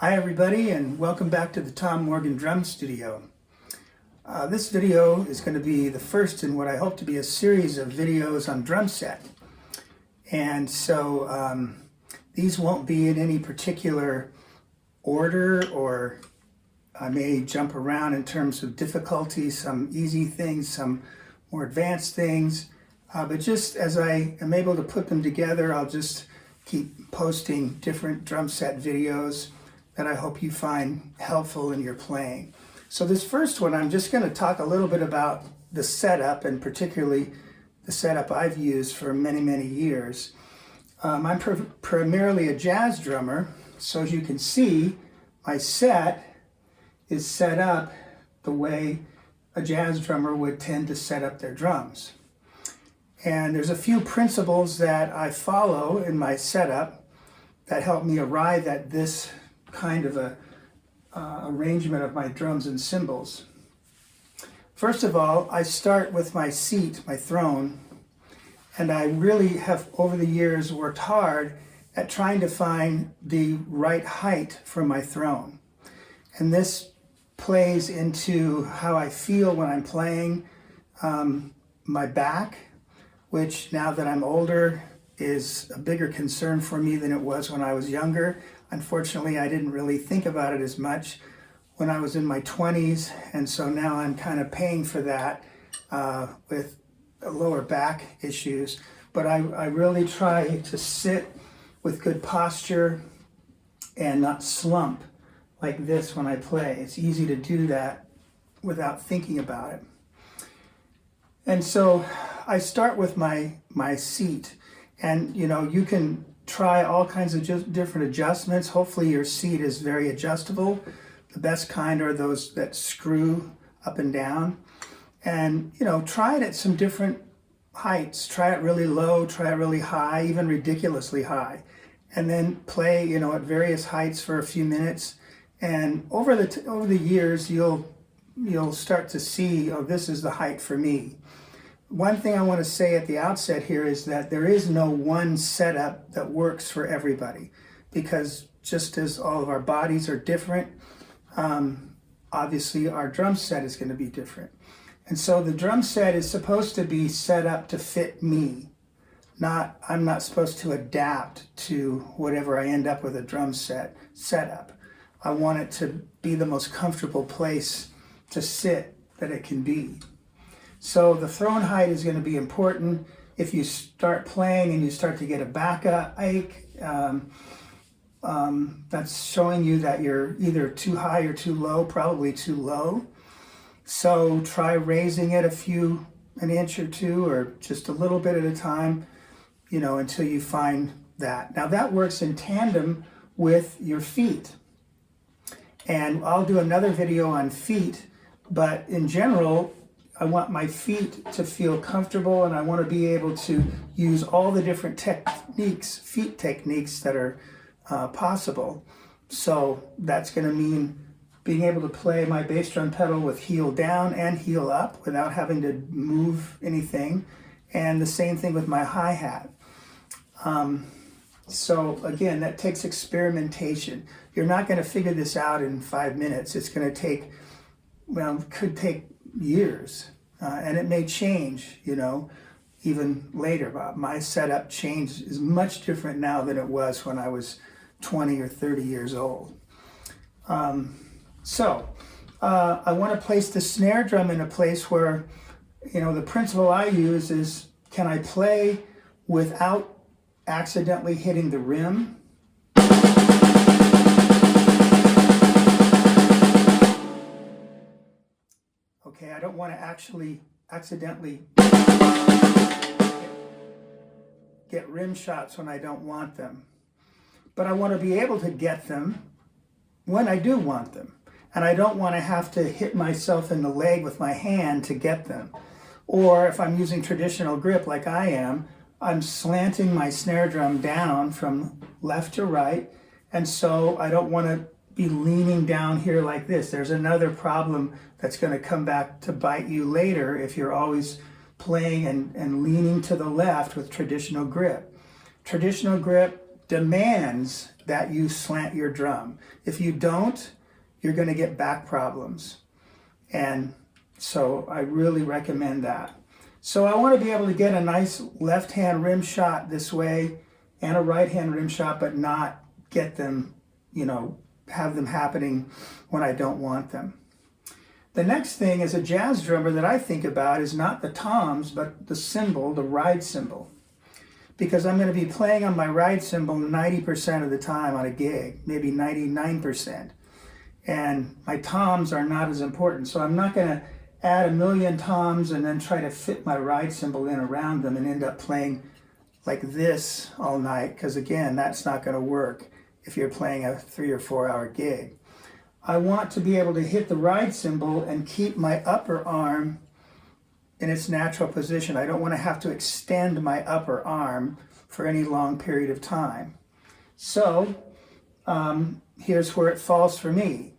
Hi everybody, and welcome back to the Tom Morgan Drum Studio. This video is going to be the first in what I hope to be a series of videos on Drumset. And so these won't be in any particular order, or I may jump around in terms of difficulty, some easy things, some more advanced things. But just as I am able to put them together, I'll just keep posting different Drumset videos that I hope you find helpful in your playing. So this first one, I'm just going to talk a little bit about the setup, and particularly the setup I've used for many, many years. I'm primarily a jazz drummer, so as you can see, my set is set up the way a jazz drummer would tend to set up their drums. And there's a few principles that I follow in my setup that help me arrive at this kind of a arrangement of my drums and cymbals. First of all, I start with my seat, my throne, and I really have over the years worked hard at trying to find the right height for my throne. And this plays into how I feel when I'm playing. My back, which now that I'm older is a bigger concern for me than it was when I was younger. Unfortunately, I didn't really think about it as much when I was in my 20s, and so now I'm kind of paying for that with lower back issues. But I really try to sit with good posture and not slump like this when I play. It's easy to do that without thinking about it. And so I start with my seat, and you can try all kinds of different adjustments. Hopefully your seat is very adjustable. The best kind are those that screw up and down. And try it at some different heights. Try it really low, try it really high, even ridiculously high. And then play at various heights for a few minutes. And over the years you'll start to see, oh, this is the height for me. One thing I want to say at the outset here is that there is no one setup that works for everybody, because just as all of our bodies are different, obviously our drum set is going to be different. And so the drum set is supposed to be set up to fit me. I'm not supposed to adapt to whatever I end up with a drum setup. I want it to be the most comfortable place to sit that it can be. So the throne height is going to be important. If you start playing and you start to get a back ache, that's showing you that you're either too high or too low, probably too low. So try raising it an inch or two, or just a little bit at a time, until you find that. Now that works in tandem with your feet. And I'll do another video on feet, but in general, I want my feet to feel comfortable, and I want to be able to use all the different feet techniques that are possible. So that's going to mean being able to play my bass drum pedal with heel down and heel up without having to move anything. And the same thing with my hi-hat. So again, that takes experimentation. You're not going to figure this out in 5 minutes. It's going to take, could take years, and it may change, even later. But my setup change is much different now than it was when I was 20 or 30 years old. So I want to place the snare drum in a place where, the principle I use is, can I play without accidentally hitting the rim? Okay, I don't want to actually accidentally get rim shots when I don't want them. But I want to be able to get them when I do want them. And I don't want to have to hit myself in the leg with my hand to get them. Or if I'm using traditional grip like I am, I'm slanting my snare drum down from left to right. And so I don't want to be leaning down here like this. There's another problem that's going to come back to bite you later if you're always playing and leaning to the left with traditional grip. Traditional grip demands that you slant your drum. If you don't, you're going to get back problems. And so I really recommend that. So I want to be able to get a nice left-hand rim shot this way and a right-hand rim shot, but not get them, have them happening when I don't want them. The next thing as a jazz drummer that I think about is not the toms, but the cymbal, the ride cymbal. Because I'm going to be playing on my ride cymbal 90% of the time on a gig, maybe 99%. And my toms are not as important. So I'm not going to add a million toms and then try to fit my ride cymbal in around them and end up playing like this all night, because again, that's not going to work if you're playing a 3 or 4 hour gig. I want to be able to hit the ride cymbal and keep my upper arm in its natural position. I don't want to have to extend my upper arm for any long period of time. So here's where it falls for me.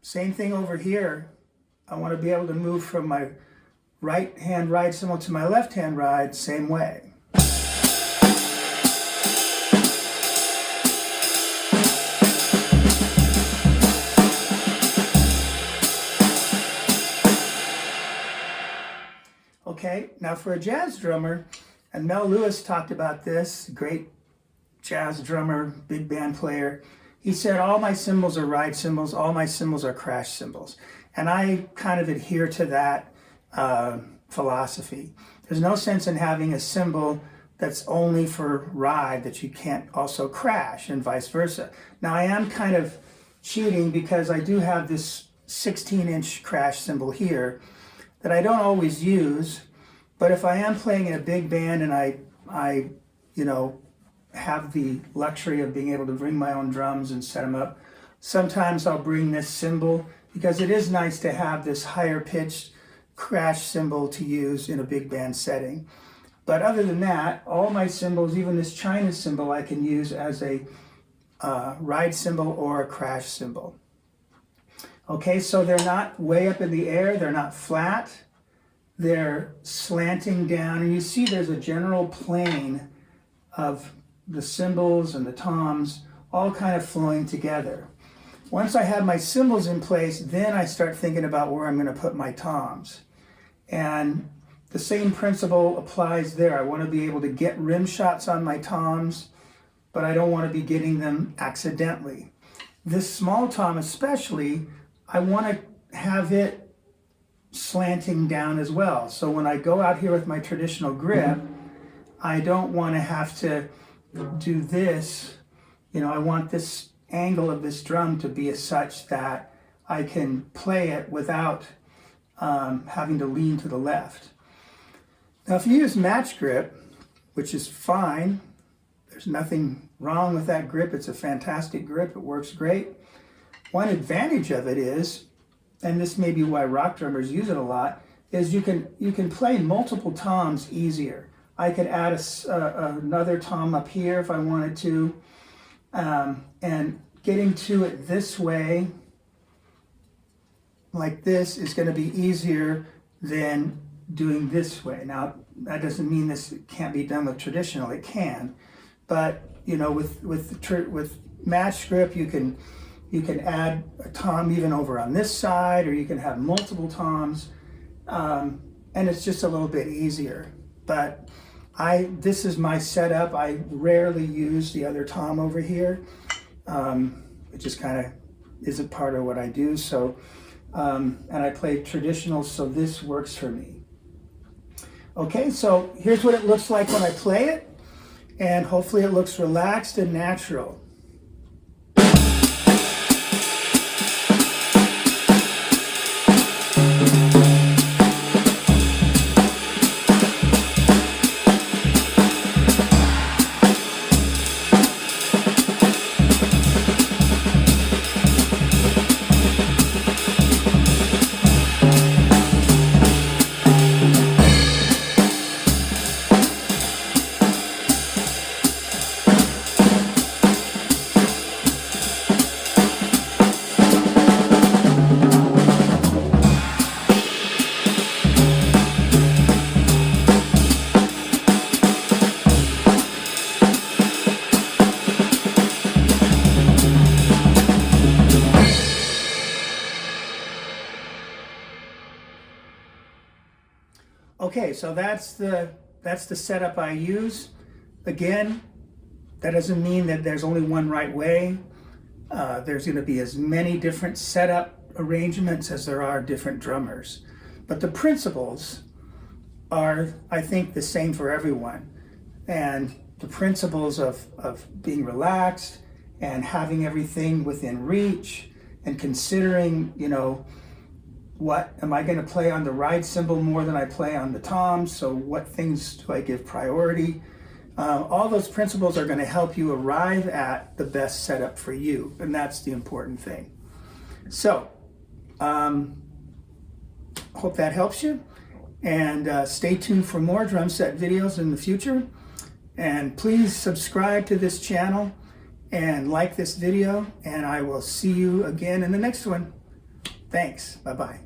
Same thing over here. I want to be able to move from my right hand ride cymbal to my left hand ride, same way. Okay, now for a jazz drummer, and Mel Lewis talked about this, great jazz drummer, big band player. He said, all my cymbals are ride cymbals, all my cymbals are crash cymbals. And I kind of adhere to that philosophy. There's no sense in having a cymbal that's only for ride that you can't also crash, and vice versa. Now I am kind of cheating because I do have this 16-inch crash cymbal here that I don't always use, but if I am playing in a big band and I have the luxury of being able to bring my own drums and set them up, sometimes I'll bring this cymbal because it is nice to have this higher pitched crash cymbal to use in a big band setting. But other than that, all my cymbals, even this China cymbal, I can use as a ride cymbal or a crash cymbal. Okay, so they're not way up in the air, they're not flat, they're slanting down, and you see there's a general plane of the cymbals and the toms all kind of flowing together. Once I have my cymbals in place, then I start thinking about where I'm going to put my toms. And the same principle applies there. I want to be able to get rim shots on my toms, but I don't want to be getting them accidentally. This small tom especially, I want to have it slanting down as well. So when I go out here with my traditional grip, I don't want to have to do this. I want this angle of this drum to be as such that I can play it without having to lean to the left. Now if you use match grip, which is fine, there's nothing wrong with that grip, it's a fantastic grip, it works great. One advantage of it is, and this may be why rock drummers use it a lot, is you can play multiple toms easier. I could add another tom up here if I wanted to, and getting to it this way, like this, is going to be easier than doing this way. Now, that doesn't mean this can't be done with traditional. It can, but with match grip, you can add a tom even over on this side, or you can have multiple toms, and it's just a little bit easier. But this is my setup. I rarely use the other tom over here. It just kind of isn't part of what I do. So, and I play traditional, so this works for me. Okay, so here's what it looks like when I play it, and hopefully it looks relaxed and natural. Okay, so that's the setup I use. Again, that doesn't mean that there's only one right way. There's going to be as many different setup arrangements as there are different drummers. But the principles are, I think, the same for everyone. And the principles of being relaxed and having everything within reach and considering, you know, what am I going to play on the ride cymbal more than I play on the toms? So what things do I give priority? All those principles are going to help you arrive at the best setup for you, and that's the important thing. So, hope that helps you, and stay tuned for more drum set videos in the future. And please subscribe to this channel and like this video, and I will see you again in the next one. Thanks. Bye-bye.